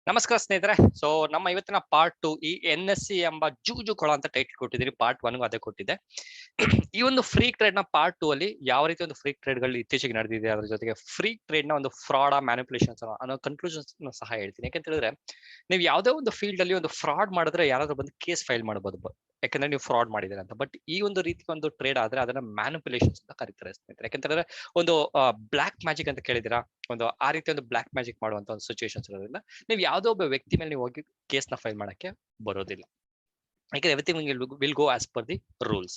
ನಮಸ್ಕಾರ ಸ್ನೇಹಿತರೆ. ಸೊ ನಮ್ಮ ಇವತ್ತಿನ ಪಾರ್ಟ್ 2 ಈ NSE ಎಂಬ ಜೂಜು ಕೊಳ ಅಂತ ಟೈಟಲ್ ಕೊಟ್ಟಿದ್ದೀನಿ. ಪಾರ್ಟ್ 1 ಅದೇ ಕೊಟ್ಟಿದ್ದೆ. ಈ ಒಂದು ಫ್ರೀ ಟ್ರೇಡ್ ನ ಪಾರ್ಟ್ 2 ಅಲ್ಲಿ ಯಾವ ರೀತಿ ಒಂದು ಫ್ರೀ ಟ್ರೇಡ್ ಗಳು ಇತ್ತೀಚೆಗೆ ನಡೆದಿದೆ, ಅದ್ರ ಜೊತೆಗೆ ಫ್ರೀ ಟ್ರೇಡ್ ನ ಒಂದು ಫ್ರಾಡ್ ಮ್ಯಾನಿಪುಲೇಷನ್ಸ್ ಅನ್ನೋ ಕನ್ಕ್ಲೂಷನ್ಸ್ ಸಹ ಹೇಳ್ತೀನಿ. ಯಾಕಂತ ಹೇಳಿದ್ರೆ ನೀವು ಯಾವುದೇ ಒಂದು ಫೀಲ್ಡ್ ಅಲ್ಲಿ ಒಂದು ಫ್ರಾಡ್ ಮಾಡಿದ್ರೆ ಯಾರಾದ್ರೂ ಬಂದು ಕೇಸ್ ಫೈಲ್ ಮಾಡಬಹುದು, ಯಾಕಂದ್ರೆ ನೀವು ಫ್ರಾಡ್ ಮಾಡಿದ್ರೆ ಅಂತ. ಬಟ್ ಈ ಒಂದು ರೀತಿ ಒಂದು ಟ್ರೇಡ್ ಆದ್ರೆ ಅದನ್ನ ಮ್ಯಾನಿಪುಲೇಷನ್ಸ್ ಅಂತ ಕರೀತಾರೆ ಸ್ನೇಹಿತರೆ. ಯಾಕಂತ ಹೇಳಿದ್ರೆ ಒಂದು ಬ್ಲಾಕ್ ಮ್ಯಾಜಿಕ್ ಅಂತ ಕೇಳಿದಿರಾ, ಒಂದು ಆ ರೀತಿ ಒಂದು ಬ್ಲಾಕ್ ಮ್ಯಾಜಿಕ್ ಮಾಡುವಂತ ಒಂದು ಸಿಚುವೇಶನ್ಸ್ ಇರೋದ್ರಿಂದ ನೀವು ಯಾವುದೋ ಒಬ್ಬ ವ್ಯಕ್ತಿ ಮೇಲೆ ನೀವು ಹೋಗಿ ಕೇಸ್ ನ ಫೈಲ್ ಮಾಡಕ್ಕೆ ಬರೋದಿಲ್ಲ. ಯಾಕಂದ್ರೆ everything will go as per the rules.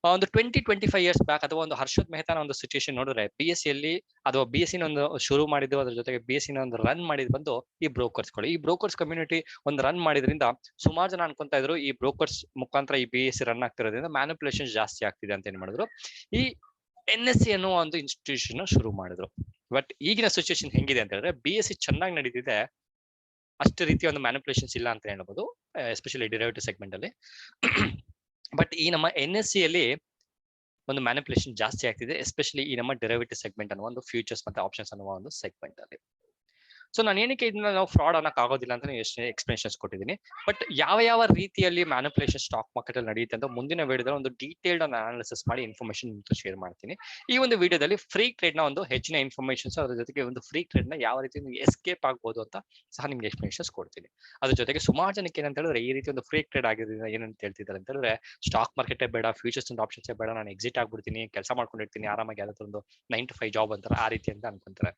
ಒಂದು 25 ಇಯರ್ಸ್ ಬ್ಯಾಕ್ ಅಥವಾ ಒಂದು ಹರ್ಷದ್ ಮೆಹತಾನ ಒಂದು ಸಿಚುವೇಶನ್ ನೋಡಿದ್ರೆ BSc ಅಲ್ಲಿ ಅಥವಾ BSc ಒಂದು ಶುರು ಮಾಡಿದ್ದು, ಅದ್ರ ಜೊತೆಗೆ BSc ಒಂದು ರನ್ ಮಾಡಿದ್ ಬಂದು ಈ ಬ್ರೋಕರ್ಸ್ಗಳು. ಈ ಬ್ರೋಕರ್ಸ್ ಕಮ್ಯುನಿಟಿ ಒಂದು ರನ್ ಮಾಡಿದ್ರಿಂದ ಸುಮಾರು ಜನ ಅನ್ಕೊಂತಾ ಇದ್ರು ಈ ಬ್ರೋಕರ್ಸ್ ಮುಖಾಂತರ ಈ BSc ರನ್ ಆಗ್ತಿರೋದ್ರಿಂದ ಮ್ಯಾನಿಪುಲೇಷನ್ ಜಾಸ್ತಿ ಆಗ್ತಿದೆ ಅಂತ ಏನ್ ಮಾಡಿದ್ರು, ಈ NSE ಅನ್ನುವ ಒಂದು ಇನ್ಸ್ಟಿಟ್ಯೂಷನ್ ಶುರು ಮಾಡಿದ್ರು. ಬಟ್ ಈಗಿನ ಸಿಚುವೇಶನ್ ಹೆಂಗಿದೆ ಅಂತ ಹೇಳಿದ್ರೆ BSc ಚೆನ್ನಾಗಿ ನಡೀತಿದೆ, ಅಷ್ಟು ರೀತಿಯ ಒಂದು ಮ್ಯಾನಿಪುಲೇಷನ್ಸ್ ಇಲ್ಲ ಅಂತ ಹೇಳ್ಬೋದು, ಎಸ್ಪೆಷಲಿ ಡಿರೈವೇಟಿವ್ ಸೆಗ್ಮೆಂಟ್ ಅಲ್ಲಿ. ಬಟ್ ಈ ನಮ್ಮ NSE ಅಲ್ಲಿ ಒಂದು ಮ್ಯಾನಿಪುಲೇಷನ್ ಜಾಸ್ತಿ ಆಗ್ತಿದೆ, ಎಸ್ಪೆಷಲಿ ಈ ನಮ್ಮ ಡೆರಿವೇಟಿವ್ ಸೆಗ್ಮೆಂಟ್ ಅನ್ನುವ ಒಂದು ಫ್ಯೂಚರ್ಸ್ ಮತ್ತೆ ಆಪ್ಷನ್ಸ್ ಅನ್ನುವ ಒಂದು ಸೆಗ್ಮೆಂಟ್ ಅಲ್ಲಿ. ಸೊ ನಾನು ಏನಕ್ಕೆ ಇದನ್ನ ನಾವು ಫ್ರಾಡ್ ಅನ್ನಕ್ ಆಗೋದಿಲ್ಲ ಅಂತ ಎಷ್ಟು ಎಕ್ಸ್ಪ್ಲನೇಷನ್ಸ್ ಕೊಟ್ಟಿದ್ದೀನಿ. ಬಟ್ ಯಾವ ರೀತಿಯಲ್ಲಿ ಮ್ಯಾನಿಪುಲೇಷನ್ ಸ್ಟಾಕ್ ಮಾರ್ಕೆಟ್ ಅಲ್ಲಿ ನಡೆಯುತ್ತೆ ಅಂತ ಮುಂದಿನ ವಿಡಿಯೋದಲ್ಲಿ ಒಂದು ಡೀಟೇಲ್ಡ್ ಅನಾಲಿಸಿಸ್ ಮಾಡಿ ಇನ್ಫಾರ್ಮೇಶನ್ ಶೇರ್ ಮಾಡ್ತೀನಿ. ಈ ಒಂದು ವಿಡಿಯೋದಲ್ಲಿ ಫ್ರೀ ಟ್ರೇಡ್ ನ ಒಂದು ಹೆಚ್ಚಿನ ಇನ್ಫಾರ್ಮೇಶನ್ಸ್, ಅದ್ರ ಜೊತೆಗೆ ಒಂದು ಫ್ರೀ ಟ್ರೇಡ್ ನ ಯಾವ ರೀತಿ ಎಸ್ಕೇಪ್ ಆಗ್ಬೋದು ಅಂತ ಸಹ ನಿಮ್ಗೆ ಎಕ್ಸ್ಪ್ಲನೇಷನ್ಸ್ ಕೊಡ್ತೀನಿ. ಅದ್ರ ಜೊತೆಗೆ ಸುಮಾರು ಜನಕ್ಕೆ ಏನಂತ ಹೇಳಿದ್ರೆ ಈ ರೀತಿ ಒಂದು ಫ್ರೀ ಟ್ರೇಡ್ ಆಗಿರೋದ್ರಿಂದ ಏನಂತ ಹೇಳ್ತಿದ್ದಾರೆ ಅಂತ ಹೇಳಿದ್ರೆ, ಸ್ಟಾಕ್ ಮಾರ್ಕೆಟ್ ಬೇಡ, ಫ್ಯೂಚರ್ಸ್ ಅಂಡ್ ಆಪ್ಷನ್ಸ್ ಬೇಡ, ನಾನು ಎಕ್ಸಿಟ್ ಆಗ್ಬಿಡ್ತೀನಿ, ಕೆಲಸ ಮಾಡ್ಕೊಂಡಿರ್ತೀನಿ ಆರಾಮಾಗಿ, ಯಾವ್ದಾದ್ರು ಒಂದು 9 to 5 ಜಾಬ್ ಅಂತಾರೆ, ಆ ರೀತಿ ಅಂತ ಅನ್ಕೊಂತಾರೆ.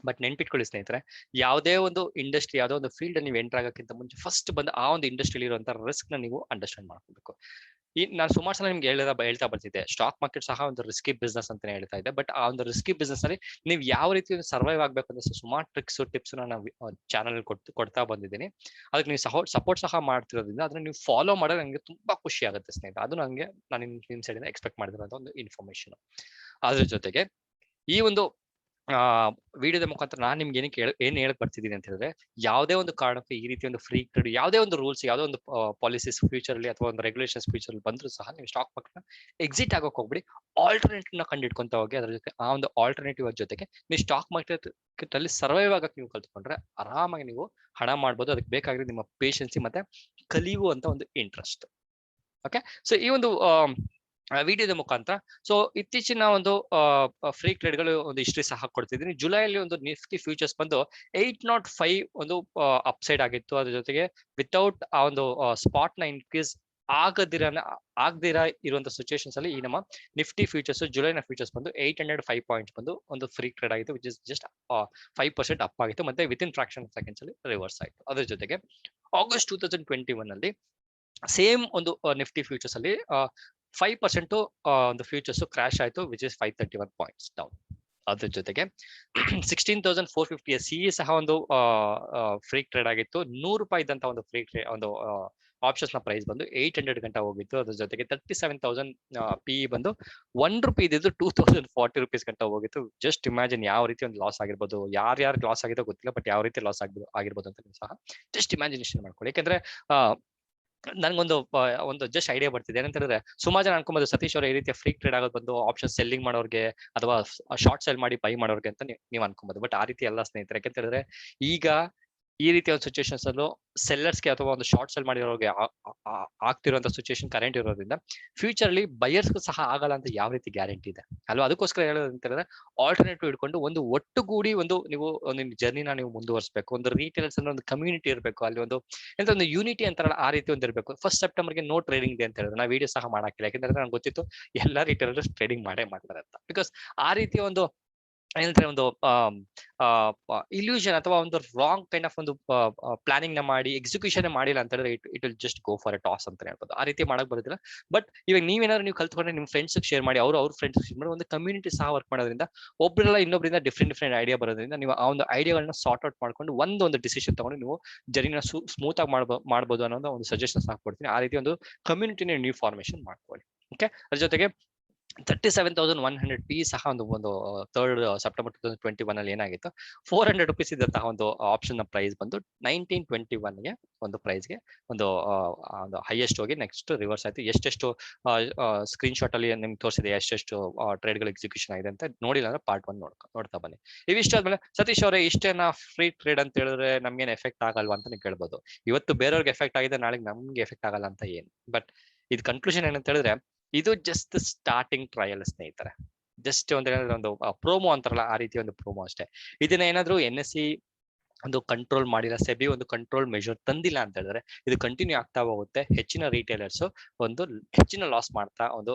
ಬಟ್ ನೆನ್ಪಿಟ್ಕೊಳ್ಳಿ ಸ್ನೇಹಿತರೆ, ಯಾವುದೇ ಒಂದು ಇಂಡಸ್ಟ್ರಿ, ಯಾವುದೋ ಒಂದು ಫೀಲ್ಡ್ ನೀವು ಎಂಟರ್ ಆಗೋಕ್ಕಿಂತ ಮುಂಚೆ ಫಸ್ಟ್ ಬಂದು ಆ ಒಂದು ಇಂಡಸ್ಟ್ರಿಯಲ್ಲಿ ಇರುವಂತ ರಿಸ್ಕ್ ನ ನೀವು ಅಂಡರ್ಸ್ಟ್ಯಾಂಡ್ ಮಾಡ್ಕೋಬೇಕು. ಈ ನಾನು ಸುಮಾರು ಸಲ ನಿಮ್ಗೆ ಹೇಳ್ತಾ ಬರ್ತಿದ್ದೆ, ಸ್ಟಾಕ್ ಮಾರ್ಕೆಟ್ ಸಹ ಒಂದು ರಿಸ್ಕಿ ಬಿಸ್ನೆಸ್ ಅಂತಾನೆ ಹೇಳ್ತಾ ಇದ್ದೆ. ಬಟ್ ಆ ಒಂದು ರಿಸ್ಕಿ ಬಿಸ್ನೆಸ್ ಅಲ್ಲಿ ನೀವು ಯಾವ ರೀತಿ ಸರ್ವೈವ್ ಆಗ್ಬೇಕು ಅಂತ ಸುಮಾರು ಟ್ರಿಕ್ಸ್ ಟಿಪ್ಸ್ ನಾವು ಚಾನಲ್ ಕೊಡ್ತಾ ಬಂದಿದ್ದೀನಿ. ಅದಕ್ಕೆ ನೀವು ಸಪೋರ್ಟ್ ಸಹ ಮಾಡ್ತಿರೋದ್ರಿಂದ ಅದನ್ನ ನೀವು ಫಾಲೋ ಮಾಡೋದು ನನಗೆ ತುಂಬಾ ಖುಷಿ ಆಗುತ್ತೆ ಸ್ನೇಹಿತರೆ. ಅದು ನನಗೆ ನಾನು ನಿಮ್ ಸೈಡ್ ಎಕ್ಸ್ಪೆಕ್ಟ್ ಮಾಡಿದಿರೋ ಒಂದು ಇನ್ಫಾರ್ಮೇಶನ್. ಅದ್ರ ಜೊತೆಗೆ ಈ ಒಂದು ವಿಡಿಯೋದ ಮುಖಾಂತರ ನಾನು ನಿಮ್ಗೆ ಏನ್ ಹೇಳಕ್ ಬರ್ತಿದ್ದೀನಿ ಅಂತ ಹೇಳಿದ್ರೆ, ಯಾವುದೇ ಒಂದು ಕಾರಣಕ್ಕೂ ಈ ರೀತಿ ಒಂದು ಫ್ರೀ ಟ್ರೇಡ್, ಯಾವುದೇ ಒಂದು ರೂಲ್ಸ್, ಯಾವುದೇ ಒಂದು ಪಾಲಿಸೀಸ್ ಫ್ಯೂಚರ್ ಅಲ್ಲಿ ಅಥವಾ ಒಂದು ರೆಗ್ಯುಲೇಷನ್ಸ್ ಫ್ಯೂಚರ್ ಅಲ್ಲಿ ಬಂದ್ರು ಸಹ ನೀವು ಸ್ಟಾಕ್ ಮಾರ್ಕೆಟ್ ಎಕ್ಸಿಟ್ ಆಗೋಕ್ ಹೋಗ್ಬಿಡಿ, ಆಲ್ಟರ್ನೇಟಿವ್ ನ ಕಂಡಿಡ್ಕೊಂತ ಹೋಗಿ. ಅದ್ರ ಜೊತೆ ಆ ಒಂದು ಆಲ್ಟರ್ನೇಟಿವ್ ಜೊತೆಗೆ ನೀವು ಸ್ಟಾಕ್ ಮಾರ್ಕೆಟ್ ಅಲ್ಲಿ ಸರ್ವೈವ್ ಆಗಕ್ಕೆ ನೀವು ಕಲ್ತ್ಕೊಂಡ್ರೆ ಆರಾಮಾಗಿ ನೀವು ಹಣ ಮಾಡ್ಬೋದು. ಅದಕ್ಕೆ ಬೇಕಾಗಿರೋದು ನಿಮ್ಮ ಪೇಷನ್ಸಿ ಮತ್ತೆ ಕಲಿಯುವಂತ ಒಂದು ಇಂಟ್ರೆಸ್ಟ್. ಓಕೆ, ಸೊ ಈ ಒಂದು ವಿಡಿಯೋದ ಮುಖಾಂತರ ಸೊ ಇತ್ತೀಚಿನ ಒಂದು ಫ್ರೀ ಟ್ರೇಡ್ ಗಳು ಒಂದು ಹಿಸ್ಟ್ರಿ ಸಹ ಕೊಡ್ತಿದ್ದೀನಿ. ಜುಲೈಲಿ ಒಂದು ನಿಫ್ಟಿ ಫ್ಯೂಚರ್ಸ್ ಬಂದು 805 ಒಂದು ಅಪ್ಸೈಡ್ ಆಗಿತ್ತು. ಅದ್ರ ಜೊತೆಗೆ ವಿತೌಟ್ ಆ ಒಂದು ಸ್ಪಾಟ್ ನ ಇನ್ಕ್ರೀಸ್ ಆಗದಿರ ಇರುವಂತ ಸಿಚುವೇಶನ್ಸ್ ಅಲ್ಲಿ ಈ ನಮ್ಮ ನಿಫ್ಟಿ ಫ್ಯೂಚರ್ಸ್ ಜುಲೈನ ಫ್ಯೂಚರ್ಸ್ ಬಂದು 805 ಪಾಯಿಂಟ್ಸ್ ಬಂದು ಒಂದು ಫ್ರೀ ಟ್ರೇಡ್ ಆಗಿತ್ತು, ವಿಚ್ ಇಸ್ ಜಸ್ಟ್ 5% ಅಪ್ ಆಗಿತ್ತು, ಮತ್ತೆ ವಿತಿನ್ ಫ್ರಾಕ್ಷನ್ ಸೆಕೆಂಡ್ಸ್ ಅಲ್ಲಿ ರಿವರ್ಸ್ ಆಯಿತು. ಅದ್ರ ಜೊತೆಗೆ ಆಗಸ್ಟ್ 2021 ಅಲ್ಲಿ ಸೇಮ್ ಒಂದು ನಿಫ್ಟಿ ಫ್ಯೂಚರ್ಸ್ ಅಲ್ಲಿ 5% ಒಂದು ಫ್ಯೂಚರ್ಸ್ ಕ್ರಾಶ್ ಆಯ್ತು, ವಿಚ್ ಇಸ್ 531 ಪಾಯಿಂಟ್ಸ್ ಡೌನ್. ಅದ್ರ ಜೊತೆಗೆ 16,450 CE ಸಹ ಒಂದು ಫ್ರೀ ಟ್ರೇಡ್ ಆಗಿತ್ತು. ₹100 ಇದ್ದಂತ ಒಂದು ಫ್ರೀ ಟ್ರೇಡ್ ಒಂದು ಆಪ್ಷನ್ಸ್ ನ ಪ್ರೈಸ್ ಬಂದು 800 ಗಂಟೆ ಹೋಗಿತ್ತು. ಅದ್ರ ಜೊತೆಗೆ 37,000 PE ಬಂದು ₹1 ಇದ್ದು ₹2,040 ಗಂಟೆ ಹೋಗಿತ್ತು. ಜಸ್ಟ್ ಇಮ್ಯಾಜಿನ್ ಯಾವ ರೀತಿ ಒಂದು ಲಾಸ್ ಆಗಿರ್ಬೋದು, ಯಾರ್ಯಾರು ಲಾಸ್ ಆಗಿದೋ ಗೊತ್ತಿಲ್ಲ, ಬಟ್ ಯಾವ ರೀತಿ ಲಾಸ್ ಆಗಿರ್ಬೋದು ಅಂತ ನೀವು ಸಹ ಜಸ್ಟ್ ಇಮ್ಯಾಜಿನೇಷನ್ ಮಾಡ್ಕೊಳ್ಳಿ. ಯಾಕಂದ್ರೆ ನನ್ಗೊಂದು ಜಸ್ಟ್ ಐಡಿಯಾ ಬರ್ತಿದೆ. ಏನಂತ ಹೇಳಿದ್ರೆ, ಸುಮಾರು ಜನ ಅನ್ಕೊಂಬೋದು ಸತೀಶ್ ಅವರ ಈ ರೀತಿಯ ಫ್ರೀ ಟ್ರೇಡ್ ಆಗೋದು ಬಂದು ಆಪ್ಷನ್ ಸೆಲ್ಲಿಂಗ್ ಮಾಡೋರ್ಗೆ ಅಥವಾ ಶಾರ್ಟ್ ಸೆಲ್ ಮಾಡಿ ಬೈ ಮಾಡೋರ್ಗೆ ಅಂತ ನೀವು ಅನ್ಕೊಂಬೋದು. ಬಟ್ ಆ ರೀತಿ ಎಲ್ಲ ಸ್ನೇಹಿತರೆ. ಯಾಕಂತ ಹೇಳಿದ್ರೆ ಈಗ ಈ ರೀತಿಯ ಒಂದು ಸಿಚುವೇಶನ್ಸ್ ಅಲ್ಲೂ ಸೆಲ್ಲರ್ಸ್ಗೆ ಅಥವಾ ಒಂದು ಶಾರ್ಟ್ ಸೆಲ್ ಮಾಡಿರೋರಿಗೆ ಆಗ್ತಿರುವಂತ ಸಿಚುವೇಶನ್ ಕರೆಂಟ್ ಇರೋದ್ರಿಂದ ಫ್ಯೂಚರ್ ಅಲ್ಲಿ ಬಯರ್ಸ್ಗೂ ಸಹ ಆಗಲ್ಲ ಅಂತ ಯಾವ ರೀತಿ ಗ್ಯಾರಂಟಿ ಇದೆ ಅಲ್ವಾ? ಅದಕ್ಕೋಸ್ಕರ ಹೇಳೋದು ಅಂತ ಹೇಳಿದ್ರೆ, ಆಲ್ಟರ್ನೇಟಿವ್ ಇಟ್ಕೊಂಡು ಒಂದು ಒಟ್ಟುಗೂಡಿ ಒಂದು ನೀವು ನಿಮ್ಮ ಜರ್ನಿನ ನೀವು ಮುಂದುವರಿಸಬೇಕು. ಒಂದು ರೀಟೇಲರ್ಸ್ ಅಂದ್ರೆ ಒಂದು ಕಮ್ಯುನಿಟಿ ಇರಬೇಕು, ಅಲ್ಲಿ ಒಂದು ಎಂತ ಒಂದು ಯೂನಿಟಿ ಅಂತಾರಲ್ಲ, ಆ ರೀತಿ ಒಂದು ಇರಬೇಕು. 1 ಸೆಪ್ಟೆಂಬರ್ಗೆ ನೋ ಟ್ರೇಡಿಂಗ್ ಡೇ ಅಂತ ಹೇಳಿದ್ರೆ ನಾವು ವಿಡಿಯೋ ಸಹ ಮಾಡಾಕಿಲ್ಲ. ಯಾಕಂದ್ರೆ ನಂಗೆ ಗೊತ್ತಿತ್ತು ಎಲ್ಲಾ ರೀಟೇಲರ್ಸ್ ಟ್ರೇಡಿಂಗ್ ಮಾಡ್ತಾರೆ ಅಂತ. ಬಿಕಾಸ್ ಆ ರೀತಿಯ ಒಂದು ಏನಂದ್ರೆ ಒಂದು ಇಲ್ಯೂಷನ್ ಅಥವಾ ಒಂದು ರಾಂಗ್ ಕೈಂಡ್ ಆಫ್ ಒಂದು ಪ್ಲಾನಿಂಗ್ ನ ಮಾಡಿ ಎಕ್ಸಿಕ್ಯೂಷನ್ ಮಾಡಿಲ್ಲ ಅಂತ ಹೇಳಿದ್ರೆ it will just go for A toss ಅಂತ ಹೇಳ್ಬೋದು. ಆ ರೀತಿ ಮಾಡಕ್ ಬರೋದಿಲ್ಲ. ಬಟ್ ಇವಾಗ ನೀವೇನಾದ್ರು ನೀವು ಕಲ್ತ್ಕೊಂಡ್ರೆ ನಿಮ್ಮ ಫ್ರೆಂಡ್ಸ್ ಶೇರ್ ಮಾಡಿ, ಅವ್ರ ಫ್ರೆಂಡ್ಸ್ ಶೇರ್ ಮಾಡಿ, ಒಂದು ಕಮ್ಯುನಿಟಿ ಸಹ ವರ್ಕ್ ಮಾಡೋದ್ರಿಂದ ಒಬ್ಬರೆಲ್ಲ ಇನ್ನೊಬ್ಬರಿಂದ ಡಿಫ್ರೆಂಟ್ ಐಡಿಯಾ ಬರೋದ್ರಿಂದ ನೀವು ಆ ಒಂದು ಐಡಿಯಾಗಳನ್ನ ಸಾರ್ಟ್ ಔಟ್ ಮಾಡ್ಕೊಂಡು ಒಂದು ಡಿಸಿಷನ್ ತಗೊಂಡು ನೀವು ಜರ್ನಿನ ಸ್ಮೂತ್ ಆಗಿ ಮಾಡ್ಬೋದು ಅನ್ನೋ ಒಂದು ಸಜೆಷನ್ ಸಹ ಕೊಡ್ತೀನಿ. ಆ ರೀತಿ ಒಂದು ಕಮ್ಯುನಿಟಿನ ನೀವು ಫಾರ್ಮೇಶನ್ ಮಾಡ್ಕೊಳ್ಳಿ. ಓಕೆ, ಅದ್ರ ಜೊತೆಗೆ 37,100 ಸಹ ಒಂದು ಥರ್ಡ್ ಸೆಪ್ಟೆಂಬರ್ 2021 ಅಲ್ಲಿ ಏನಾಗಿತ್ತು, 400 ರುಪೀಸ್ ಇದ್ದಂತಹ ಒಂದು ಆಪ್ಷನ್ ನ ಪ್ರೈಸ್ ಬಂದು 1921ಗೆ ಒಂದು ಪ್ರೈಸ್ಗೆ ಒಂದು ಹೈಯೆಸ್ಟ್ ಹೋಗಿ ನೆಕ್ಸ್ಟ್ ರಿವರ್ಸ್ ಆಯ್ತು. ಎಷ್ಟೆಷ್ಟು ಸ್ಕ್ರೀನ್ ಶಾಟ್ ಅಲ್ಲಿ ನಿಮ್ಗೆ ತೋರಿಸಿದೆ ಎಷ್ಟೆಷ್ಟು ಟ್ರೇಡ್ಗಳು ಎಕ್ಸಿಕ್ಯೂಷನ್ ಆಗಿದೆ ಅಂತ. ನೋಡಿಲ್ಲ ಅಂದ್ರೆ ಪಾರ್ಟ್ 1 ನೋಡ್ತಾ ಬನ್ನಿ. ಇವಿಷ್ಟ ಆದ್ಮೇಲೆ ಸತೀಶ್ ಅವರೇ ಇಷ್ಟೇನಾ ಫ್ರೀ ಟ್ರೇಡ್ ಅಂತ ಹೇಳಿದ್ರೆ ನಮ್ಗೇನು ಎಫೆಕ್ಟ್ ಆಗಲ್ವಾ ಅಂತ ನೀವು ಕೇಳ್ಬೋದು. ಇವತ್ತು ಬೇರೆಯವ್ರಿಗೆ ಎಫೆಕ್ಟ್ ಆಗಿದೆ, ನಾಳೆ ನಮ್ಗೆ ಎಫೆಕ್ಟ್ ಆಗಲ್ಲ ಅಂತ ಏನು? ಬಟ್ ಇದು ಕನ್ಕ್ಲೂಷನ್ ಏನಂತ ಹೇಳಿದ್ರೆ, ಇದು ಜಸ್ಟ್ ಸ್ಟಾರ್ಟಿಂಗ್ ಟ್ರಯಲ್ ಸ್ನೇಹಿತರೆ. ಜಸ್ಟ್ ಒಂದು ಪ್ರೋಮೋ ಅಂತಾರಲ್ಲ, ಆ ರೀತಿ ಒಂದು ಪ್ರೋಮೋ ಅಷ್ಟೇ. ಇದನ್ನ ಏನಾದ್ರು NSE ಒಂದು ಕಂಟ್ರೋಲ್ ಮಾಡಿಲ್ಲ, ಸೆಬಿ ಒಂದು ಕಂಟ್ರೋಲ್ ಮೆಷರ್ ತಂದಿಲ್ಲ ಅಂತ ಹೇಳಿದ್ರೆ ಇದು ಕಂಟಿನ್ಯೂ ಆಗ್ತಾ ಹೋಗುತ್ತೆ. ಹೆಚ್ಚಿನ ರಿಟೇಲರ್ಸ್ ಹೆಚ್ಚಿನ ಲಾಸ್ ಮಾಡ್ತಾ ಒಂದು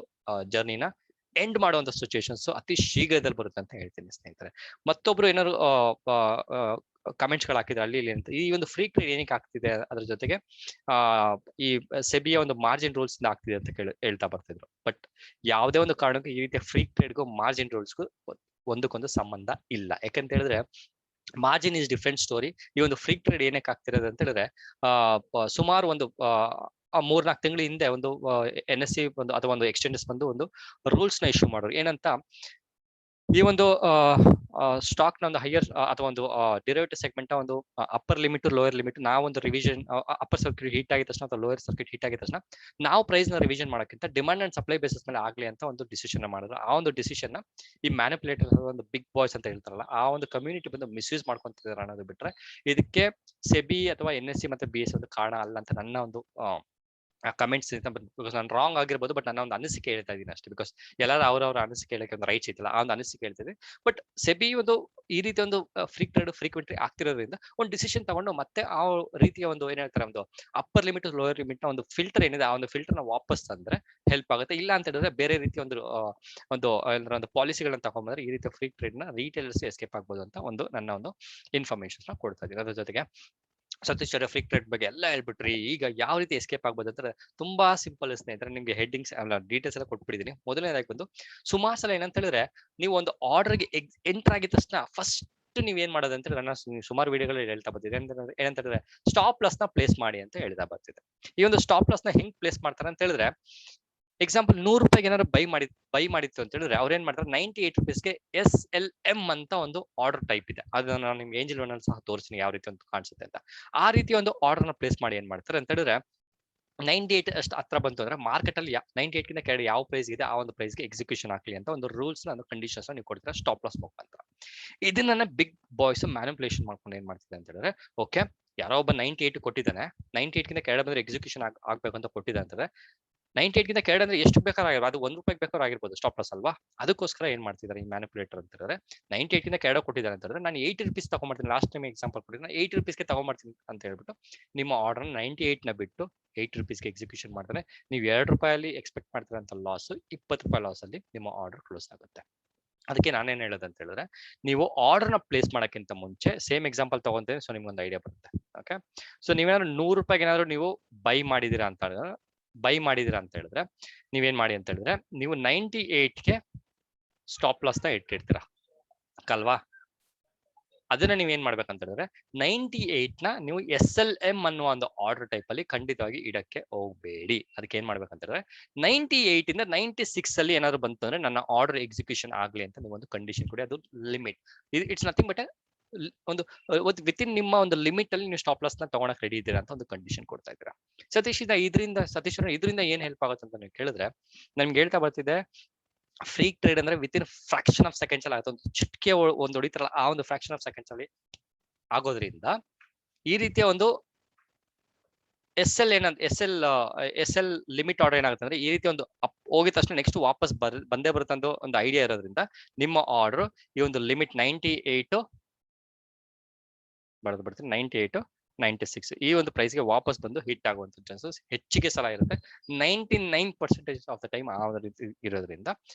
ಜರ್ನಿನ ಎಂಡ್ ಮಾಡುವಂತ ಸಿಚುವೇಶನ್ಸ್ ಅತಿ ಶೀಘ್ರದಲ್ಲಿ ಬರುತ್ತೆ ಅಂತ ಹೇಳ್ತೀನಿ ಸ್ನೇಹಿತರೆ. ಮತ್ತೊಬ್ರು ಏನಾದ್ರು ಕಮೆಂಟ್ಸ್ ಗಳು ಹಾಕಿದ್ರೆ ಅಲ್ಲಿ ಇಲ್ಲಿ ಅಂತ, ಈ ಒಂದು ಫ್ರೀ ಟ್ರೇಡ್ ಏನಕ್ಕೆ ಆಗ್ತಿದೆ, ಅದ್ರ ಜೊತೆಗೆ ಈ ಸೆಬಿಯ ಒಂದು ಮಾರ್ಜಿನ್ ರೂಲ್ಸ್ ಇಂದ ಆಗ್ತಿದೆ ಅಂತ ಹೇಳ್ತಾ ಬರ್ತಿದ್ರು. ಬಟ್ ಯಾವುದೇ ಒಂದು ಕಾರಣಕ್ಕೂ ಈ ರೀತಿಯ ಫ್ರೀ ಟ್ರೇಡ್ಗೂ ಮಾರ್ಜಿನ್ ರೂಲ್ಸ್ಗೂ ಒಂದಕ್ಕೊಂದು ಸಂಬಂಧ ಇಲ್ಲ. ಯಾಕಂತ ಹೇಳಿದ್ರೆ ಮಾರ್ಜಿನ್ ಇಸ್ ಡಿಫ್ರೆಂಟ್ ಸ್ಟೋರಿ. ಈ ಒಂದು ಫ್ರೀ ಟ್ರೇಡ್ ಏನಕ್ಕೆ ಆಗ್ತಿರೋದು ಅಂತ ಹೇಳಿದ್ರೆ ಸುಮಾರು ಒಂದು 3-4 ತಿಂಗಳ ಹಿಂದೆ ಒಂದು NSE ಒಂದು ಅಥವಾ ಒಂದು ಎಕ್ಸ್ಚೇಂಜಸ್ ಬಂದು ಒಂದು ರೂಲ್ಸ್ ನ ಇಶ್ಯೂ ಮಾಡೋರು. ಏನಂತ, ಈ ಒಂದು ಸ್ಟಾಕ್ ನ ಒಂದು ಹೈಯರ್ ಅಥವಾ ಒಂದು ಡಿರೈವೇಟಿವ್ ಸೆಗ್ಮೆಂಟ್ ಒಂದು ಅಪ್ಪರ್ ಲಿಮಿಟ್ ಲೋಯರ್ ಲಿಮಿಟ್ ನಾವೊಂದು ರಿವಿಷನ್, ಅಪ್ಪರ್ ಸರ್ಕ್ಯೂಟ್ ಹೀಟ್ ಆಗಿದ ತಕ್ಷಣ ಅಥವಾ ಲೋಯರ್ ಸರ್ಕ್ಯೂಟ್ ಹೀಟ್ ಆಗಿದ ತಕ್ಷಣ ನಾವು ಪ್ರೈಸ್ ನ ರಿವಿಷನ್ ಮಾಡೋಕ್ಕಿಂತ ಡಿಮಾಂಡ್ ಅಂಡ್ ಸಪ್ಲೈ ಬೇಸಿಸ್ ಮೇಲೆ ಆಗ್ಲಿ ಅಂತ ಒಂದು ಡಿಸಿಷನ್ ಮಾಡಿದ್ರು. ಆ ಒಂದು ಡಿಸಿಷನ್ ನ ಈ ಮ್ಯಾನಿಪುಲೇಟರ್ ಒಂದು ಬಿಗ್ ಬಾಯ್ಸ್ ಅಂತ ಹೇಳ್ತಾರಲ್ಲ, ಆ ಒಂದು ಕಮ್ಯುನಿಟಿ ಬಂದು ಮಿಸ್ಯೂಸ್ ಮಾಡ್ಕೊಂತಿದ್ದಾರೆ ಅನ್ನೋದು ಬಿಟ್ರೆ ಇದಕ್ಕೆ ಸೆಬಿ ಅಥವಾ NSE ಮತ್ತೆ BSE ಒಂದು ಕಾರಣ ಅಲ್ಲ ಅಂತ ನನ್ನ ಒಂದು ಕಮೆಂಟ್ಸ್. ಬಿಕಾಸ್ ನಾನು ರಾಂಗ್ ಆಗಿರ್ಬೋದು, ಬಟ್ ನನ್ನ ಒಂದು ಅನಿಸಿಕೆ ಹೇಳ್ತಾ ಇದ್ದೀನಿ ಅಷ್ಟೇ. ಬಿಕಾಸ್ ಎಲ್ಲರೂ ಅವರವರ ಅನಿಸಿಕೆ ಹೇಳಕ್ಕೆ ಒಂದು ರೈಟ್ಸ್ ಐತಿಲ್ಲ, ಆ ಒಂದು ಅನಿಸಿಕೆ ಹೇಳ್ತಿದೆ. ಬಟ್ ಸೆಬಿ ಒಂದು ಈ ರೀತಿ ಒಂದು ಫ್ರೀ ಟ್ರೇಡ್ ಫ್ರೀಕ್ವೆಂಟ್ಲಿ ಆಗ್ತಿರೋದ್ರಿಂದ ಒಂದು ಡಿಸಿಷನ್ ತಗೊಂಡು ಮತ್ತೆ ಆ ರೀತಿಯ ಒಂದು ಏನ್ ಹೇಳ್ತಾರೆ ಒಂದು ಅಪ್ಪರ್ ಲಿಮಿಟ್ ಲೋಯರ್ ಲಿಮಿಟ್ ನ ಒಂದು ಫಿಲ್ಟರ್ ಏನಿದೆ ಆ ಒಂದು ಫಿಲ್ಟರ್ ನ ವಾಪಸ್ ತಂದ್ರೆ ಹೆಲ್ಪ್ ಆಗುತ್ತೆ. ಇಲ್ಲ ಅಂತ ಹೇಳಿದ್ರೆ ಬೇರೆ ರೀತಿಯ ಒಂದು ಪಾಲಿಸಿಗಳನ್ನ ತಗೊಂಡ್ಬಂದ್ರೆ ಈ ರೀತಿಯ ಫ್ರೀ ಟ್ರೇಡ್ ನ ರಿಟೇಲರ್ಸ್ ಎಸ್ಕೇಪ್ ಆಗ್ಬೋದು ಅಂತ ಒಂದು ನನ್ನ ಒಂದು ಇನ್ಫಾರ್ಮೇಶನ್ ಕೊಡ್ತಾ ಇದ್ದೀನಿ. ಅದ್ರ ಜೊತೆಗೆ ಸತೀಶ್ ಅವರ ಫ್ರೀ ಟ್ರೇಡ್ ಬಗ್ಗೆ ಎಲ್ಲ ಹೇಳ್ಬಿಟ್ರಿ. ಈಗ ಯಾವ ರೀತಿ ಎಸ್ಕೇಪ್ ಆಗ್ಬೋದು ಅಂತ ತುಂಬಾ ಸಿಂಪಲ್ ಸ್ನೇಹಿತರೆ. ನಿಮ್ಗೆ ಹೆಡ್ಡಿಂಗ್ಸ್ ಡೀಟೇಲ್ಸ್ ಎಲ್ಲ ಕೊಟ್ಬಿಟ್ಟಿದ್ದೀನಿ. ಮೊದಲನೇದಾಗಿ ಬಂದು ಸುಮಾರು ಸಲ ಏನಂತ ಹೇಳಿದ್ರೆ, ನೀವು ಒಂದು ಆರ್ಡರ್ಗೆ ಎಂಟರ್ ಆಗಿದ ತಕ್ಷಣ ಫಸ್ಟ್ ನೀವ್ ಏನ್ ಮಾಡೋದು ಅಂತ ಹೇಳಿದ್ರೆ, ನನ್ನ ಸುಮಾರು ವಿಡಿಯೋಗಳಲ್ಲಿ ಹೇಳ್ತಾ ಬರ್ತಿದೆ. ಏನಂತ ಹೇಳಿದ್ರೆ ಸ್ಟಾಪ್ ಲಾಸ್ ನ ಪ್ಲೇಸ್ ಮಾಡಿ ಅಂತ ಹೇಳ್ತಾ ಬರ್ತಿದೆ. ಈ ಒಂದು ಸ್ಟಾಪ್ ಲಾಸ್ ನ ಹೆಂಗ್ ಪ್ಲೇಸ್ ಮಾಡ್ತಾರೆ ಅಂತ ಹೇಳಿದ್ರೆ, ಎಕ್ಸಾಂಪಲ್ 100 ರೂಪಾಯಿಗೆ ಏನಾದ್ರು ಬೈ ಮಾಡಿತ್ತು ಅಂತ ಹೇಳಿದ್ರೆ ಅವ್ರು ಏನ್ ಮಾಡ್ತಾರೆ, 98 ರುಪೀಸ್ಗೆ SLM ಅಂತ ಒಂದು ಆರ್ಡರ್ ಟೈಪ್ ಇದೆ. ಅದನ್ನ ನಾನು ನಿಮ್ಗೆ ಏಂಜಲ್ ಒನ್ ಅಲ್ಲಿ ಸಹ ತೋರಿಸ್ತೀನಿ ಯಾವ ರೀತಿ ಒಂದು ಕಾಣಿಸುತ್ತೆ ಅಂತ. ಆ ರೀತಿ ಒಂದು ಆರ್ಡರ್ ನ ಪ್ಲೇಸ್ ಮಾಡಿ ಏನ್ ಮಾಡ್ತಾರೆ ಅಂತ ಹೇಳಿದ್ರೆ, 98 ಅಷ್ಟು ಹತ್ರ ಬಂತು ಅಂದ್ರೆ ಮಾರ್ಕೆಟ್ ಅಲ್ಲಿ 98 ಗಿಂತ ಕೆಳಗೆ ಯಾವ ಪ್ರೈಸ್ ಇದೆ ಆ ಒಂದು ಪ್ರೈಸ್ಗೆ ಎಕ್ಸಿಕ್ಯೂಷನ್ ಆಗ್ಲಿ ಅಂತ ಒಂದು ರೂಲ್ಸ್ ಒಂದು ಕಂಡೀಷನ್ಸ್ ನೀವು ಕೊಡ್ತೀರಾ ಸ್ಟಾಪ್ ಲಾಸ್ ಮುಖಾಂತರ. ಇದನ್ನ ಬಿಗ್ ಬಾಯ್ಸ್ ಮ್ಯಾನಿಪುಲೇಷನ್ ಮಾಡ್ಕೊಂಡು ಏನ್ ಮಾಡ್ತಿದೆ ಅಂತ ಹೇಳಿದ್ರೆ, ಓಕೆ ಯಾರೋ ಒಬ್ಬ 98 ಕೊಟ್ಟಿದ್ದಾನೆ, 98 ಗಿಂತ ಕೆಳಗೆ ಬಂದ್ರೆ ಎಕ್ಸಿಕ್ಯೂಷನ್ ಆಗ್ಬೇಕು ಅಂತ ಕೊಟ್ಟಿದೆ ಅಂತಂದ್ರೆ 98 ಗಿಂತ ಕೆಳಗೆ ಅಂದ್ರೆ ಎಷ್ಟು ಬೇಕಾದ್ರೂ ಆಗಿರ್ಬೋದು, ಅದು 1 ರೂಪಾಯಿಗೆ ಬೇಕಾದ್ರೂ ಆಗಿರ್ಬೋದು ಸ್ಟಾಪ್ ಲಾಸ್ ಅಲ್ವಾ. ಅದಕ್ಕೋಸ್ಕರ ಏನ್ ಮಾಡ್ತಿದ್ದಾರೆ ಈ ಮ್ಯಾನಿಪುಲೇಟರ್ ಅಂತ ಹೇಳಿದ್ರೆ, 98 ಗಿಂತ ಕೆಳಗೆ ಕೊಟ್ಟಿದ್ದಾರೆ ಅಂತ ಹೇಳಿದ್ರೆ ನಾನು 80 ರುಪೀಸ್ ತಗೊಂಡ್ಬರ್ತೀನಿ. ಲಾಸ್ಟ್ ಟೈಮ್ ಎಕ್ಸಾಂಪಲ್ ಕೊಟ್ಟಿದ್ದೀನಿ, 80 ರುಪೀಸ್ಗೆ ತಗೊಂಡ್ಬರ್ತೀನಿ ಅಂತ ಹೇಳ್ಬಿಟ್ಟು ನಿಮ್ಮ ಆರ್ಡರ್ 98 ನ ಬಿಟ್ಟು 80 ರುಪೀಸ್ಗೆ ಎಕ್ಸಿಕ್ಯೂಷನ್ ಮಾಡ್ತಾರೆ. ನೀವು 2 ರೂಪಾಯಲ್ಲಿ ಎಕ್ಸ್ಪೆಕ್ಟ್ ಮಾಡ್ತಿರೋಂಥ ಲಾಸ್ 20 ರೂಪಾಯಿ ಲಾಸ್ ಅಲ್ಲಿ ನಿಮ್ಮ ಆರ್ಡರ್ ಕ್ಲೋಸ್ ಆಗುತ್ತೆ. ಅದಕ್ಕೆ ನಾನೇನ್ ಹೇಳೋದು ಅಂತ ಹೇಳಿದ್ರೆ, ನೀವು ಆರ್ಡರ್ ನ ಪ್ಲೇಸ್ ಮಾಡಕ್ಕಿಂತ ಮುಂಚೆ ಸೇಮ್ ಎಕ್ಸಾಂಪಲ್ ತಗೊಂತೇನೆ, ಸೊ ನಿಮ್ಗೊಂದು ಐಡಿಯಾ ಬರುತ್ತೆ. ಓಕೆ, ಸೊ ನೀವೇನಾದ್ರು 100 ರೂಪಾಯಿಗೆ ಏನಾದ್ರು ನೀವು ಬೈ ಮಾಡಿದೀರಾ ಅಂತ ಹೇಳಿದ್ರೆ ನೀವೇನ್ ಮಾಡಿ ಅಂತ ಹೇಳಿದ್ರೆ, ನೀವು 98ಗೆ ಸ್ಟಾಪ್ ಲಾಸ್ ನ ಇಟ್ಟಿರ್ತೀರಾ ಅಲ್ವಾ. ಅದನ್ನ ನೀವ್ ಏನ್ ಮಾಡ್ಬೇಕಂತ ಹೇಳಿದ್ರೆ 98 ನ ನೀವು SLM ಅನ್ನುವ ಒಂದು ಆರ್ಡರ್ ಟೈಪ್ ಅಲ್ಲಿ ಖಂಡಿತವಾಗಿ ಇಡಕ್ಕೆ ಹೋಗ್ಬೇಡಿ. ಅದಕ್ಕೆ ಏನ್ ಮಾಡ್ಬೇಕಂತ ಹೇಳಿದ್ರೆ 98 ಇಂದ 96 ಅಲ್ಲಿ ಏನಾದ್ರು ಬಂತು ಅಂದ್ರೆ ನನ್ನ ಆರ್ಡರ್ ಎಕ್ಸಿಕ್ಯೂಷನ್ ಆಗ್ಲಿ ಅಂತ ನೀವು ಒಂದು ಕಂಡೀಷನ್ ಕೊಡಿ. ಅದು ಲಿಮಿಟ್. ಇಟ್ಸ್ ನಥಿಂಗ್ ಬಟ್ ಒಂದು ವಿತಿನ್ ನಿಮ್ಮ ಒಂದು ಲಿಮಿಟ್ ಅಲ್ಲಿ ನೀವು ಸ್ಟಾಪ್ ಲಾಸ್ ನ ತಗೊಳಕ್ ರೆಡಿ ಇದ್ದೀರಾ ಅಂತ ಒಂದು ಕಂಡೀಷನ್ ಕೊಡ್ತಾ ಇದ್ದೀರಾ. ಸತೀಶ್ ಇದರಿಂದ ಏನ್ ಹೆಲ್ಪ್ ಆಗುತ್ತೆ ಅಂತ ನೀವು ಕೇಳಿದ್ರೆ, ನಮ್ಗೆ ಹೇಳ್ತಾ ಬರ್ತಿದೆ, ಫ್ರೀ ಟ್ರೇಡ್ ಅಂದ್ರೆ with in fraction of seconds ಅಲ್ಲಿ ಆಗುತ್ತೆ. ಒಂದು ಚಿಟ್ಕೆ ಒಂದು ಹೊಡಿತಾರಲ್ಲ, ಆ ಒಂದು ಫ್ರಾಕ್ಷನ್ ಆಫ್ ಸೆಕೆಂಡ್ಸ್ ಅಲ್ಲಿ ಆಗೋದ್ರಿಂದ ಈ ರೀತಿಯ ಒಂದು SL ಲಿಮಿಟ್ ಆರ್ಡರ್ ಏನಾಗುತ್ತೆ ಅಂದ್ರೆ, ಈ ರೀತಿ ಒಂದು ಹೋಗಿದ ತಕ್ಷಣ ನೆಕ್ಸ್ಟ್ ವಾಪಸ್ ಬಂದೇ ಬರುತ್ತೆ ಅಂತ ಒಂದು ಐಡಿಯಾ ಇರೋದ್ರಿಂದ ನಿಮ್ಮ ಆರ್ಡರ್ ಈ ಒಂದು ಲಿಮಿಟ್ 98 ಬರ್ತೀನಿ 98 96 ಈ ಒಂದು ಪ್ರೈಸ್ ಗೆ ವಾಪಸ್ ಬಂದು ಹಿಟ್ ಆಗುವಂತ ಚಾನ್ಸಸ್ ಹೆಚ್ಚಿಗೆ ಸಲ ಇರುತ್ತೆ. 99% ಆಫ್ ದ ಟೈಮ್ ಆ ರೀತಿ ಇರೋದ್ರಿಂದ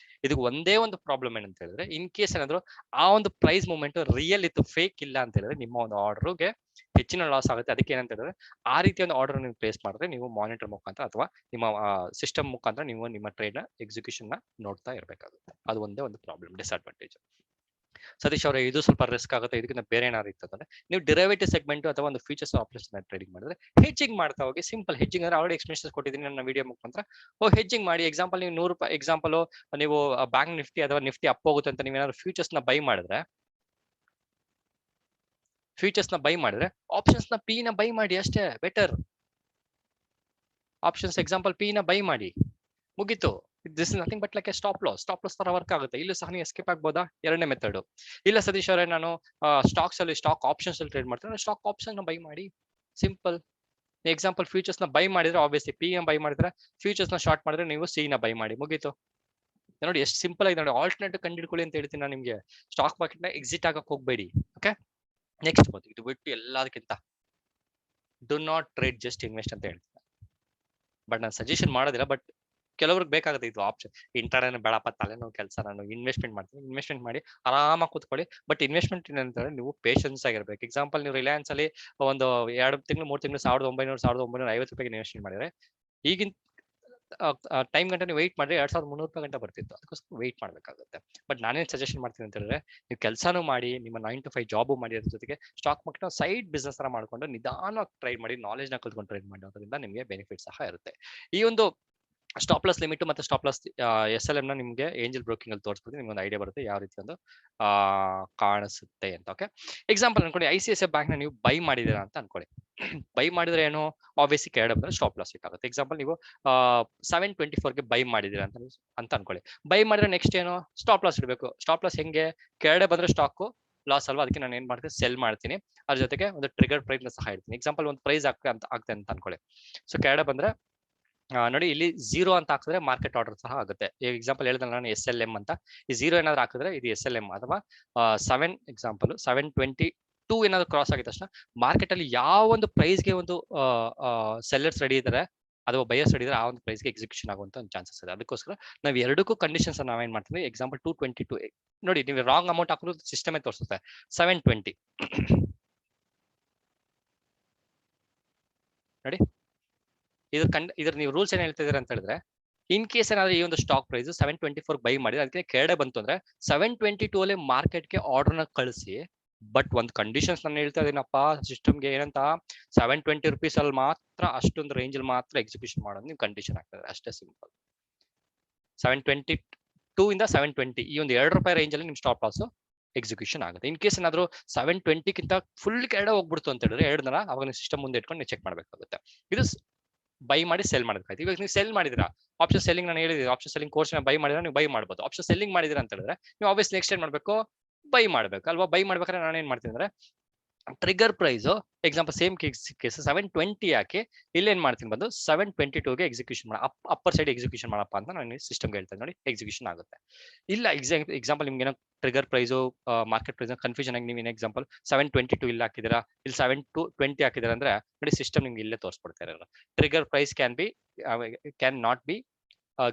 ಇದಕ್ಕೆ ಒಂದೇ ಒಂದು ಪ್ರಾಬ್ಲಮ್ ಏನಂತ ಹೇಳಿದ್ರೆ, ಇನ್ ಕೇಸ್ ಏನಾದ್ರು ಆ ಒಂದು ಪ್ರೈಸ್ ಮೂವ್ಮೆಂಟ್ ರಿಯಲ್ ಇತ್ತು, ಫೇಕ್ ಇಲ್ಲ ಅಂತ ಹೇಳಿದ್ರೆ ನಿಮ್ಮ ಒಂದು ಆರ್ಡರ್ಗೆ ಹೆಚ್ಚಿನ ಲಾಸ್ ಆಗುತ್ತೆ. ಅದಕ್ಕೆ ಏನಂತ ಹೇಳಿದ್ರೆ, ಆ ರೀತಿ ಒಂದು ಆರ್ಡರ್ ನೀವು ಪ್ಲೇಸ್ ಮಾಡಿದ್ರೆ ನೀವು ಮಾನಿಟರ್ ಮುಖಾಂತರ ಅಥವಾ ನಿಮ್ಮ ಸಿಸ್ಟಮ್ ಮುಖಾಂತರ ನೀವು ನಿಮ್ಮ ಟ್ರೇಡ್ ನ ಎಕ್ಸಿಕ್ಯೂಷನ್ ನ ನೋಡ್ತಾ ಇರಬೇಕಾಗುತ್ತೆ. ಅದು ಒಂದೇ ಒಂದು ಪ್ರಾಬ್ಲಮ್, ಡಿಸ್ಅಡ್ವಾಂಟೇಜ್. ಸತೀಶ್ ಅವರೇ ಇದು ಸ್ವಲ್ಪ ರಿಸ್ಕ್ ಆಗುತ್ತೆ, ಇದಕ್ಕಿಂತ ಬೇರೆ ಏನಾದ್ರು ಇತ್ತು ಅಂದ್ರೆ ನೀವು ಡಿರೈವೇಟಿವ್ ಸೆಗ್ಮೆಂಟ್ ಅಥವಾ ಒಂದು ಫ್ಯೂಚರ್ಸ್ ಆಪ್ಷನ್ಸ್ ಟ್ರೇಡಿಂಗ್ ಮಾಡಿದ್ರೆ ಹೆಜ್ಜಿಂಗ್ ಮಾಡ್ತಾ ಹೋಗಿ. ಸಿಂಪಲ್ ಹೆಜ್ಜಿಂಗ್ ಅಂದ್ರೆ ಆಲ್ರೆಡಿ ಎಕ್ಸ್ಪ್ಲೇಷನ್ ಕೊಟ್ಟಿದ್ದೀನಿ ನನ್ನ ವಿಡಿಯೋ ಮುಖಾಂತರ. ಹೆಜ್ಜಿಂಗ್ ಮಾಡಿ. ಎಕ್ಸಾಂಪಲ್ ನೀವು 100 ರೂಪಾಯಿ ಎಕ್ಸಾಂಪಲ್ ನೀವು ಬ್ಯಾಂಕ್ ನಿಫ್ಟಿ ಅಥವಾ ನಿಫ್ಟಿ ಅಪ್ ಹೋಗುತ್ತೆ ಅಂತ ನೀವೇನಾದ್ರು ಫ್ಯೂಚರ್ಸ್ ನ ಬೈ ಮಾಡಿದ್ರೆ ಆಪ್ಷನ್ಸ್ ನ ಪಿ ನ ಬೈ ಮಾಡಿ ಅಷ್ಟೇ ಬೆಟರ್. ಆಪ್ಷನ್ಸ್ ಎಕ್ಸಾಂಪಲ್ ಪಿ ನ ಬೈ ಮಾಡಿ, ಮುಗೀತು. This is nothing but like A stop loss ತರ ವರ್ಕ್ ಆಗುತ್ತೆ. ಇಲ್ಲೂ ಸಹ ನೀವು ಎಸ್ಕೇಪ್ ಆಗ್ಬೋದಾ? ಎರಡನೇ ಮೆಥಡ್. ಇಲ್ಲ ಸತೀಶ್ ಅವರೇ ನಾನು ಸ್ಟಾಕ್ಸ್ ಅಲ್ಲಿ ಸ್ಟಾಕ್ ಆಪ್ಷನ್ಸ್ ಅಲ್ಲಿ ಟ್ರೇಡ್ ಮಾಡ್ತೀನಿ, ಸ್ಟಾಕ್ ಆಪ್ಷನ್ ನ ಬೈ ಮಾಡಿ. ಸಿಂಪಲ್. ಎಕ್ಸಾಂಪಲ್ ಫ್ಯೂಚರ್ಸ್ ನ ಬೈ ಮಾಡಿದ್ರೆ ಆಬ್ವಿಯಸ್ಲಿ ಪಿ ನ ಬೈ ಮಾಡಿದ್ರೆ, ಫ್ಯೂಚರ್ಸ್ ನ ಶಾರ್ಟ್ ಮಾಡಿದ್ರೆ ನೀವು ಸಿ ನ ಬೈ ಮಾಡಿ, ಮುಗೀತು. ನೋಡಿ ಎಷ್ಟು ಸಿಂಪಲ್ ಆಗಿ. ನೋಡಿ ಆಲ್ಟರ್ನೇಟಿವ್ ಕಂಡಿಡ್ಕೊಳ್ಳಿ ಅಂತ ಹೇಳ್ತೀನಿ ನಾನು ನಿಮ್ಗೆ. ಸ್ಟಾಕ್ ಮಾರ್ಕೆಟ್ ನ ಎಕ್ಸಿಟ್ ಆಗಕ್ಕೆ ಹೋಗ್ಬೇಡಿ. ಓಕೆ, ನೆಕ್ಸ್ಟ್ ಬಂದು ಇದು ಬಿಟ್ಟು ಎಲ್ಲದಕ್ಕಿಂತ do not trade, just invest ಅಂತ ಹೇಳ್ತೀನಿ. ಬಟ್ ನಾನು ಸಜೆಷನ್ ಮಾಡೋದಿಲ್ಲ, ಬಟ್ ಕೆಲವ್ರಿಗೆ ಬೇಕಾಗುತ್ತೆ ಇದು ಆಪ್ಷನ್. ಇಂಟ್ರಾಡೇನ ಬೇಡಪ್ಪ, ತಲೆನೋವು ಕೆಲಸ, ನಾನು ಇನ್ವೆಸ್ಟ್ಮೆಂಟ್ ಮಾಡ್ತೀನಿ. ಇನ್ವೆಸ್ಟ್ಮೆಂಟ್ ಮಾಡಿ ಆರಾಮಾಗಿ ಕೂತ್ಕೊಳ್ಳಿ. ಬಟ್ ಇನ್ವೆಸ್ಟ್ಮೆಂಟ್ ಏನಂತಂದ್ರೆ ನೀವು ಪೇಷನ್ಸ್ ಆಗಿರ್ಬೇಕು. ಎಕ್ಸಾಂಪಲ್ ನೀವು ರಿಲಯನ್ಸ್ ಅಲ್ಲಿ ಒಂದು 2 ತಿಂಗಳು 3 ತಿಂಗಳು 1950 ರೂಪಾಯಿಗೆ ಇನ್ವೆಸ್ಟ್ಮೆಂಟ್ ಮಾಡಿದ್ರೆ ಈಗಿನ ಟೈಮ್ ಗಂಟೆ ನೀವು ವೆಯ್ಟ್ ಮಾಡಿದ್ರೆ 2300 ರೂಪಾಯಿ ಗಂಟೆ ಬರ್ತಿತ್ತು. ಅದಕ್ಕೋಸ್ಕರ ವೆಯ್ಟ್ ಮಾಡ್ಬೇಕಾಗುತ್ತೆ. ಬಟ್ ನಾನೇನ್ ಸಜೆಷನ್ ಮಾಡ್ತೀನಿ ಅಂತ ಹೇಳಿದ್ರೆ, ನೀವು ಕೆಲಸನೂ ಮಾಡಿ, ನಿಮ್ಮ 9 to 5 ಜಾಬ್ ಮಾಡಿ, ಅದ್ರ ಜೊತೆಗೆ ಸ್ಟಾಕ್ ಮಾರ್ಕೆಟ್ ಸೈಡ್ ಬಿಸ್ನೆಸ್ ತರ ಮಾಡ್ಕೊಂಡು ನಿಧಾನವಾಗಿ ಟ್ರೈ ಮಾಡಿ, ನಾಲೆಜ್ ನ ಕಲ್ತ್ಕೊಂಡು ಟ್ರೈಡ್ ಮಾಡೋದ್ರಿಂದ ನಿಮಗೆ ಬೆನಿಫಿಟ್ ಸಹ ಇರುತ್ತೆ. ಈ ಒಂದು ಸ್ಟಾಪ್ ಲಾಸ್ ಲಿಮಿಟ್ ಮತ್ತೆ ಸ್ಟಾಪ್ ಲಾಸ್ SLM ನ ನಿಮಗೆ ಏಂಜಲ್ ಬ್ರೋಕಿಂಗ್ ಅಲ್ಲಿ ತೋರಿಸ್ಬಿಟ್ಟು ನಿಮ್ಗೆ ಒಂದು ಐಡಿಯಾ ಬರುತ್ತೆ ಯಾವ ರೀತಿ ಒಂದು ಕಾಣಿಸುತ್ತೆ ಅಂತ. ಓಕೆ, ಎಕ್ಸಾಂಪಲ್ ಅನ್ಕೊಳ್ಳಿ ICICI ಬ್ಯಾಂಕ್ ನ ನೀವು ಬೈ ಮಾಡಿದೀರಾ ಅಂತ ಅನ್ಕೊಳ್ಳಿ. ಬೈ ಮಾಡಿದ್ರೆ ಏನು, ಆಬ್ವಿಯಸ್ಲಿ ಕೆಳಗಡೆ ಬಂದ್ರೆ ಸ್ಟಾಪ್ ಲಾಸ್ ಹಿಟ್ ಆಗುತ್ತೆ. ಎಕ್ಸಾಂಪಲ್ ನೀವು 724 ಬೈ ಮಾಡಿದೀರಾ ಅಂತ ಅನ್ಕೊಳ್ಳಿ. ಬೈ ಮಾಡಿದ್ರೆ ನೆಕ್ಸ್ಟ್ ಏನು, ಸ್ಟಾಪ್ ಲಾಸ್ ಇಡಬೇಕು. ಸ್ಟಾಪ್ ಲಾಸ್ ಹೆಂಗೆ, ಕೆಳಗಡೆ ಬಂದ್ರೆ ಸ್ಟಾಕ್ ಲಾಸ್ ಅಲ್ವಾ, ಅದಕ್ಕೆ ನಾನು ಏನ್ ಮಾಡ್ತೀನಿ, ಸೆಲ್ ಮಾಡ್ತೀನಿ. ಅದ್ರ ಜೊತೆಗೆ ಒಂದು ಟ್ರಿಗರ್ ಪ್ರೈಸ್ ನ ಸಹ ಇಡ್ತೀನಿ. ಎಕ್ಸಾಂಪಲ್ ಒಂದು ಪ್ರೈಸ್ ಆಗ್ತೆ ಅಂತ ಅನ್ಕೊಳ್ಳಿ. ಸೊ ಕೆಳಗಡೆ ಬಂದ್ರೆ ನೋಡಿ ಇಲ್ಲಿ 0 ಅಂತ ಹಾಕಿದ್ರೆ ಮಾರ್ಕೆಟ್ ಆರ್ಡರ್ ಸಹ ಆಗುತ್ತೆ. ಎಕ್ಸಾಂಪಲ್ ಹೇಳಿದ್ರೆ ನಾನು SLM ಅಂತ, ಈ 0 ಏನಾದ್ರು ಹಾಕಿದ್ರೆ ಇದು SLM ಅಥವಾ 7 ಎಕ್ಸಾಂಪಲ್ 722 ಏನಾದ್ರು ಕ್ರಾಸ್ ಆಗಿದ ತಕ್ಷಣ ಮಾರ್ಕೆಟ್ ಅಲ್ಲಿ ಯಾವ ಒಂದು ಪ್ರೈಸ್ಗೆ ಒಂದು ಸೆಲ್ಲರ್ಸ್ ರೆಡಿ ಇದ್ದಾರೆ ಅಥವಾ ಬಯರ್ಸ್ ರೆಡಿ ಇದ್ದಾರೆ, ಆ ಒಂದು ಪ್ರೈಸ್ಗೆ ಎಕ್ಸಿಕ್ಯೂಷನ್ ಆಗುವಂತ ಒಂದು ಚಾನ್ಸಸ್ ಇದೆ. ಅದಕ್ಕೋಸ್ಕರ ನಾವು ಎರಡಕ್ಕೂ ಕಂಡೀಷನ್ಸ್ ನಾವೇನ್ ಮಾಡ್ತೀವಿ. ಎಕ್ಸಾಂಪಲ್ 222 ನೋಡಿ, ನೀವು ರಾಂಗ್ ಅಮೌಂಟ್ ಹಾಕಿದ್ರು ಸಿಸ್ಟಮೇ ತೋರಿಸುತ್ತೆ 720 ನೋಡಿ. ಇದ್ರ ನೀವು ರೂಲ್ಸ್ ಏನ್ ಹೇಳ್ತಿದ್ದೀರಾ ಅಂತ ಹೇಳಿದ್ರೆ, ಇನ್ ಕೇಸ್ ಏನಾದ್ರೆ ಈ ಒಂದು ಸ್ಟಾಕ್ ಪ್ರೈಸ್ 724 ಬೈ ಮಾಡಿ ಅದಕ್ಕೆ ಕೆಳಗಡೆ ಬಂತು ಅಂದ್ರೆ 722 ಅಲ್ಲಿ ಮಾರ್ಕೆಟ್ಗೆ ಆರ್ಡರ್ ನ ಕಳಿಸಿ. ಬಟ್ ಒಂದು ಕಂಡೀಷನ್ಸ್ ನಾನು ಹೇಳ್ತಾ ಇದೀನಪ್ಪ ಸಿಸ್ಟಮ್ಗೆ, ಏನಂತ 720 ರೂಪೀಸ್ ಅಲ್ಲಿ ಮಾತ್ರ, ಅಷ್ಟೊಂದು ರೇಂಜ್ ಅಲ್ಲಿ ಮಾತ್ರ ಎಕ್ಸಿಕ್ಯೂಷನ್ ಮಾಡೋದು ನೀವು ಕಂಡೀಷನ್ ಆಗ್ತದೆ. ಅಷ್ಟೇ ಸಿಂಪಲ್. 722 ಇಂದ 720 ಈ ಒಂದು 2 ರೂಪಾಯಿ ರೇಂಜ್ ಅಲ್ಲಿ ನಿಮ್ ಸ್ಟಾಪ್ ಲಾಸ್ ಎಕ್ಸಿಕ್ಯೂಷನ್ ಆಗುತ್ತೆ. ಇನ್ ಕೇಸ್ ಏನಾದ್ರು 720 ಫುಲ್ ಕೆಳಗಡೆ ಹೋಗ್ಬಿಡ್ತು ಅಂತ ಹೇಳಿದ್ರೆ 2 ದಿನ ಅವಾಗ ನೀವು ಸಿಸ್ಟಮ್ ಮುಂದೆ ಇಟ್ಕೊಂಡು ನೀವು ಚೆಕ್ ಮಾಡ್ಬೇಕಾಗುತ್ತೆ. ಇದು ಬೈ ಮಾಡಿ ಸೆಲ್ ಮಾಡಬೇಕಾಯ್ತು. ಇವಾಗ ನೀವು ಸೆಲ್ ಮಾಡಿದಿರಾ, ಆಪ್ಷನ್ ಸೆಲ್ಲಿಂಗ್ ನಾನು ಹೇಳಿದ್ರೆ, ಆಪ್ಷನ್ ಸೆಲ್ಲಿಂಗ್ ಕೋರ್ಸ್ ಬೈ ಮಾಡಿದ್ರೆ ನೀವು ಬೈ ಮಾಡ್ಬೋದು. ಆಪ್ಷನ್ ಸೆಲ್ಲಿಂಗ್ ಮಾಡಿದಿರಾ ಅಂತ ಹೇಳಿದ್ರೆ ನೀವು ಆಬ್ವಿಯಸ್ಲಿ ನೆಕ್ಸ್ಟ್ ಏನ್ ಮಾಡ್ಬೇಕು, ಬೈ ಮಾಡ್ಬೇಕು ಅಲ್ವಾ. ಬೈ ಮಾಡ್ಬೇಕಾದ್ರೆ ನಾನು ಏನ್ ಮಾಡ್ತೀನಿ ಅಂದ್ರೆ trigger price example same case 720 ಹಾಕಿ ಇಲ್ಲಿ ಏನ್ ಮಾಡ್ತೀನಿ ಬಂದು 722 ಗೆ ಎಕ್ಸಿಕ್ಯೂಷನ್ ಮಾಡ, ಅಪ್ಪರ್ ಸೈಡ್ ಎಕ್ಸಿಕ್ಯೂಷನ್ ಮಾಡಪ್ಪ ಅಂತ ನಾನು ಸಿಸ್ಟಮ್ಗೆ ಹೇಳ್ತೇನೆ. ನೋಡಿ ಎಕ್ಸಿಕ್ಯೂಷನ್ ಆಗುತ್ತೆ. ಇಲ್ಲ ಎಕ್ಸಾಂಪಲ್ ನಿಮ್ಗೆ ಏನೋ trigger price market price confusion ಆಗಿ ನೀವು ಎಕ್ಸಾಂಪಲ್ 722 ಇಲ್ಲಿ ಹಾಕಿದಿರಾ, ಇಲ್ಲಿ 720 ಹಾಕಿದಿರಾ ಅಂದ್ರೆ ನೋಡಿ ಸಿಸ್ಟಮ್ ನಿಮ್ಗೆ ಇಲ್ಲೇ ತೋರಿಸ್ಬಿಡ್ತಾರೆ. Trigger price can not be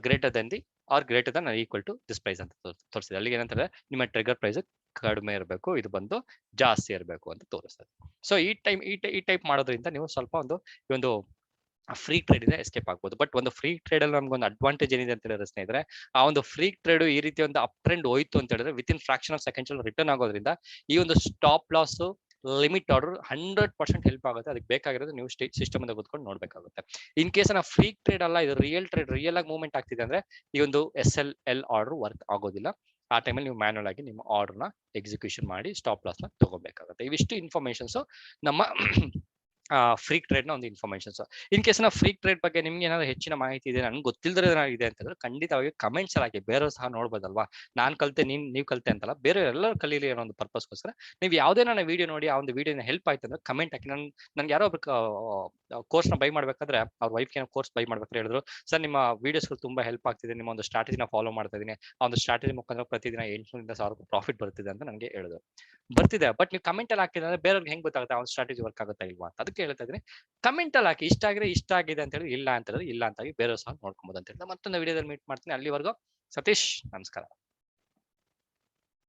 greater than the or greater than equal to this price ಅಂತ ತೋರಿಸಿದೆ. ಅಲ್ಲಿಗೆ ಏನಂತಾರೆ, ನಿಮ್ಮ ಟ್ರಿಗರ್ ಪ್ರೈಸ್ ಕಡಿಮೆ ಇರಬೇಕು, ಇದು ಬಂದು ಜಾಸ್ತಿ ಇರಬೇಕು ಅಂತ ತೋರಿಸ್ತದೆ. ಸೊ ಈ ಟೈಪ್ ಮಾಡೋದ್ರಿಂದ ನೀವು ಸ್ವಲ್ಪ ಈ ಒಂದು ಫ್ರೀ ಟ್ರೇಡ್ ಇಂದ ಎಸ್ಕೇಪ್ ಆಗ್ಬೋದು. ಬಟ್ ಒಂದು ಫ್ರೀ ಟ್ರೇಡ್ ಅಲ್ಲಿ ನಮ್ಗೆ ಒಂದು ಅಡ್ವಾಂಟೇಜ್ ಏನಿದೆ ಅಂತ ಹೇಳಿದ್ರೆ ಸ್ನೇಹಿತರೆ, ಆ ಒಂದು ಫ್ರೀ ಟ್ರೇಡ್ ಈ ರೀತಿ ಒಂದು ಅಪ್ ಟ್ರೆಂಡ್ ಹೋಯ್ತು ಅಂತ ಹೇಳಿದ್ರೆ with in fraction of seconds return ಆಗೋದ್ರಿಂದ ಈ ಒಂದು stop loss limit order 100% help ಆಗುತ್ತೆ. ಅದಕ್ಕೆ ಬೇಕಾಗಿರೋದು ನೀವು ಸಿಸ್ಟಮ್ ಅಂತ ಕೂತ್ಕೊಂಡು ನೋಡ್ಬೇಕಾಗುತ್ತೆ. ಇನ್ ಕೇಸ್ ನಾವು ಫ್ರೀ ಟ್ರೇಡ್ ಅಲ್ಲ, ಇದು ರಿಯಲ್ ಟ್ರೇಡ್, ರಿಯಲ್ ಆಗಿ ಮೂವ್ಮೆಂಟ್ ಆಗ್ತಿದೆ ಅಂದ್ರೆ ಈ ಒಂದು SLL ಆರ್ಡರ್ ವರ್ಕ್ ಆಗೋದಿಲ್ಲ. ಆ ಟೈಮಲ್ಲಿ ನೀವು ಮ್ಯಾನ್ಯಲ್ ಆಗಿ ನಿಮ್ಮ ಆರ್ಡರ್ ನ ಎಕ್ಸಿಕ್ಯೂಷನ್ ಮಾಡಿ ಸ್ಟಾಪ್ ಲಾಸ್ ನ ತಗೋಬೇಕಾಗುತ್ತೆ. ಇವಿಷ್ಟು ಇನ್ಫಾರ್ಮೇಶನ್ಸ್ ನಮ್ಮ ಫ್ರೀ ಟ್ರೇಡ್ ನ ಒಂದು ಇನ್ಫಾರ್ಮೇಶನ್ಸ್. ಇನ್ ಕೇಸ್ ನಾವು ಫ್ರೀ ಟ್ರೇಡ್ ಬಗ್ಗೆ ನಿಮ್ಗೆ ಏನಾದ್ರು ಹೆಚ್ಚಿನ ಮಾಹಿತಿ ಇದೆ, ನನ್ಗೆ ಗೊತ್ತಿಲ್ಲದ್ರೆ ಏನಾಗಿದೆ ಅಂತಂದ್ರೆ ಖಂಡಿತವಾಗಿ ಕಮೆಂಟ್ಸ್ ಹಾಕಿ. ಬೇರೆಯವರು ಸಹ ನೋಡ್ಬೋದಲ್ವಾ, ನಾನ್ ಕಲ್ತೆ ನೀವು ಕಲ್ತೆ ಅಂತಲ್ಲ, ಬೇರೆ ಎಲ್ಲರೂ ಕಲೀಲಿ ಅನ್ನೋ ಒಂದು ಪರ್ಪಸ್ಗೋಸ್ಕರ ನೀವು ಯಾವುದೇ ನನ್ನ ವಿಡಿಯೋ ನೋಡಿ ಆ ಒಂದು ವಿಡಿಯೋನ ಹೆಲ್ಪ್ ಆಯ್ತು ಅಂದ್ರೆ ಕಮೆಂಟ್ ಹಾಕಿ. ನನ್ಗೆ ಯಾರೋ ಕೋರ್ಸ್ ನ ಬೈ ಮಾಡ್ಬೇಕಾದ್ರೆ ಅವ್ರ ವೈಫ್ ಏನೋ ಕೋರ್ಸ್ ಬೈ ಮಾಡ್ಬೇಕಾದ್ರೆ ಹೇಳಿದ್ರು, ಸರ್ ನಿಮ್ಮ ವಿಡಿಯೋಸ್ ತುಂಬಾ ಹೆಲ್ಪ್ ಆಗ್ತಿದೆ, ನಿಮ್ಮ ಒಂದು ಸ್ಟ್ರಾಟಜಿನ ಫಾಲೋ ಮಾಡ್ತಾ ಇದೀನಿ, ಆ ಒಂದು ಸ್ಟ್ರಾಟಜಿ ಮುಖಾಂತರ ಪ್ರತಿದಿನ 800,000 ಪ್ರಾಫಿಟ್ ಬರ್ತಿದೆ ಅಂತ ನನಗೆ ಹೇಳಿದ್ರು. ಬರ್ತಿದೆ, ಬಟ್ ನೀವು ಕಮೆಂಟ್ ಅಲ್ಲಿ ಹಾಕಿದ್ರೆ ಬೇರೆಯವ್ರಿಗೆ ಹೆಂಗ್ ಗೊತ್ತಾಗುತ್ತೆ ಆ ಒಂದು ಸ್ಟ್ರಾಟಜಿ ವರ್ಕ್ ಆಗುತ್ತಾ ಇಲ್ವಾ ಅಂತ. ಅದಕ್ಕೆ ಹೇಳ್ತಾ ಇದೀನಿ, ಕಮೆಂಟ್ ಅಲ್ಲಿ ಹಾಕಿ. ಇಷ್ಟ ಆಗಿದೆ ಅಂತ ಹೇಳಿ, ಇಲ್ಲ ಅಂತ ಹೇಳಿದ್ರೆ ಇಲ್ಲ ಅಂತ ಬೇರೆ ಸಹ ನೋಡ್ಕೊಬಹುದು ಅಂತ ಹೇಳಿದ್ರೆ ಮತ್ತೊಂದು ವಿಡಿಯೋದಲ್ಲಿ ಮೀಟ್ ಮಾಡ್ತೀನಿ. ಅಲ್ಲಿವರೆಗೂ ಸತೀಶ್, ನಮಸ್ಕಾರ.